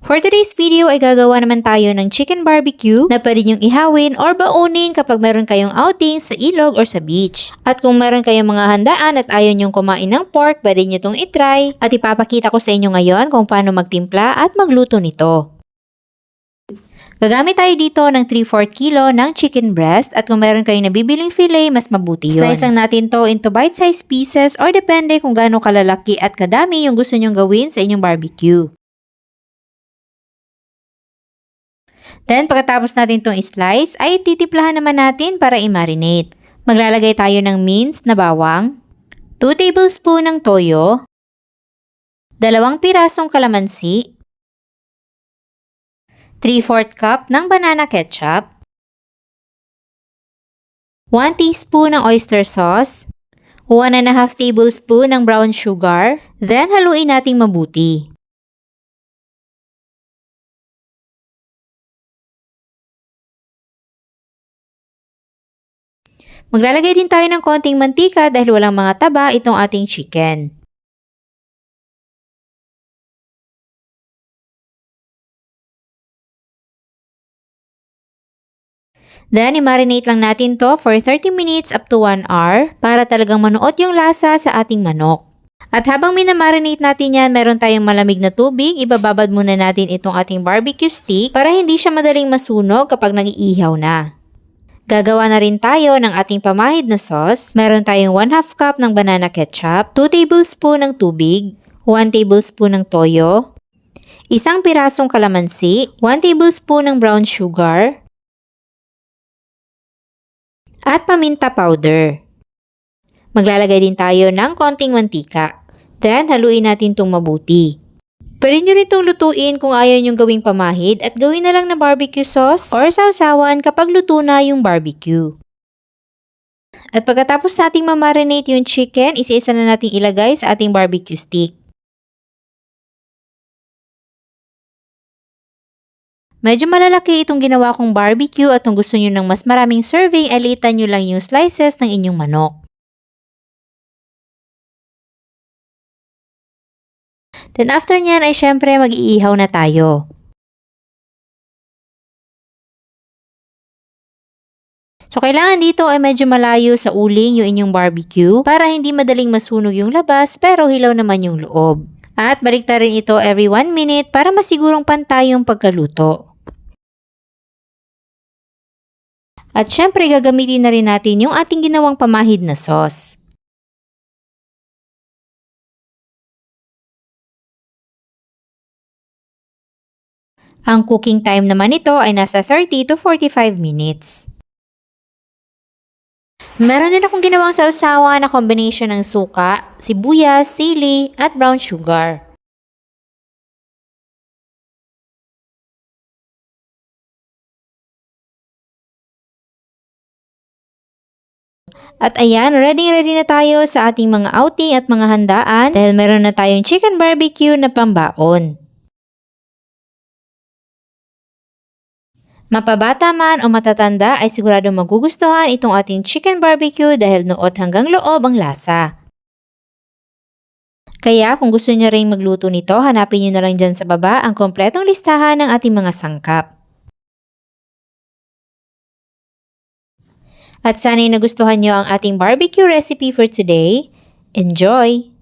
For today's video ay gagawa naman tayo ng chicken barbecue na pwede nyong ihawin or baunin kapag meron kayong outing sa ilog or sa beach. At kung meron kayong mga handaan at ayaw nyong kumain ng pork, pwede nyo itong itry at ipapakita ko sa inyo ngayon kung paano magtimpla at magluto nito. Gagamit tayo dito ng 3/4 kilo ng chicken breast at kung meron kayong nabibiling fillet, mas mabuti yun. Slice lang natin to into bite-sized pieces or depende kung gaano kalalaki at kadami yung gusto nyong gawin sa inyong barbecue. Then, pagkatapos natin itong slice, ay titiplahan naman natin para i-marinate. Maglalagay tayo ng minced na bawang, 2 tablespoon ng toyo, 2 pirasong kalamansi, 3/4 cup ng banana ketchup, 1 teaspoon ng oyster sauce, 1½ tablespoon ng brown sugar, then haluin nating mabuti. Maglalagay din tayo ng konting mantika dahil walang mga taba itong ating chicken. Then, i-marinate lang natin to for 30 minutes up to 1 hour para talagang manuot yung lasa sa ating manok. At habang minamarinate natin yan, meron tayong malamig na tubig, ibababad muna natin itong ating barbecue stick para hindi siya madaling masunog kapag nag-iihaw na. Gagawa na rin tayo ng ating pamahid na sauce. Meron tayong 1/2 cup ng banana ketchup, 2 tablespoon ng tubig, 1 tablespoon ng toyo, 1 pirasong kalamansi, 1 tablespoon ng brown sugar, at paminta powder. Maglalagay din tayo ng konting mantika. Then, haluin natin itong mabuti. Pwede nyo rin itong lutuin kung ayaw nyong gawing pamahid at gawin na lang na barbecue sauce or sausawan kapag luto na yung barbecue. At pagkatapos nating mamarinate yung chicken, isa-isa na nating ilagay sa ating barbecue stick. Medyo malalaki itong ginawa kong barbecue at kung gusto nyo ng mas maraming serving, alitan nyo lang yung slices ng inyong manok. Then after nyan ay syempre mag-iihaw na tayo. So kailangan dito ay medyo malayo sa uling yung inyong barbecue para hindi madaling masunog yung labas pero hilaw naman yung loob. At baliktarin ito every 1 minute para masigurong pantay yung pagkaluto. At syempre gagamitin na rin natin yung ating ginawang pamahid na sauce. Ang cooking time naman nito ay nasa 30 to 45 minutes. Meron din akong ginawang sausawa na combination ng suka, sibuyas, sili, at brown sugar. At ayan, ready na tayo sa ating mga outing at mga handaan dahil meron na tayong chicken barbecue na pambaon. Mapabata man o matatanda ay sigurado magugustuhan itong ating chicken barbecue dahil nuot hanggang loob ang lasa. Kaya kung gusto niyo ring magluto nito, hanapin niyo na lang dyan sa baba ang kompletong listahan ng ating mga sangkap. At sana'y nagustuhan niyo ang ating barbecue recipe for today. Enjoy!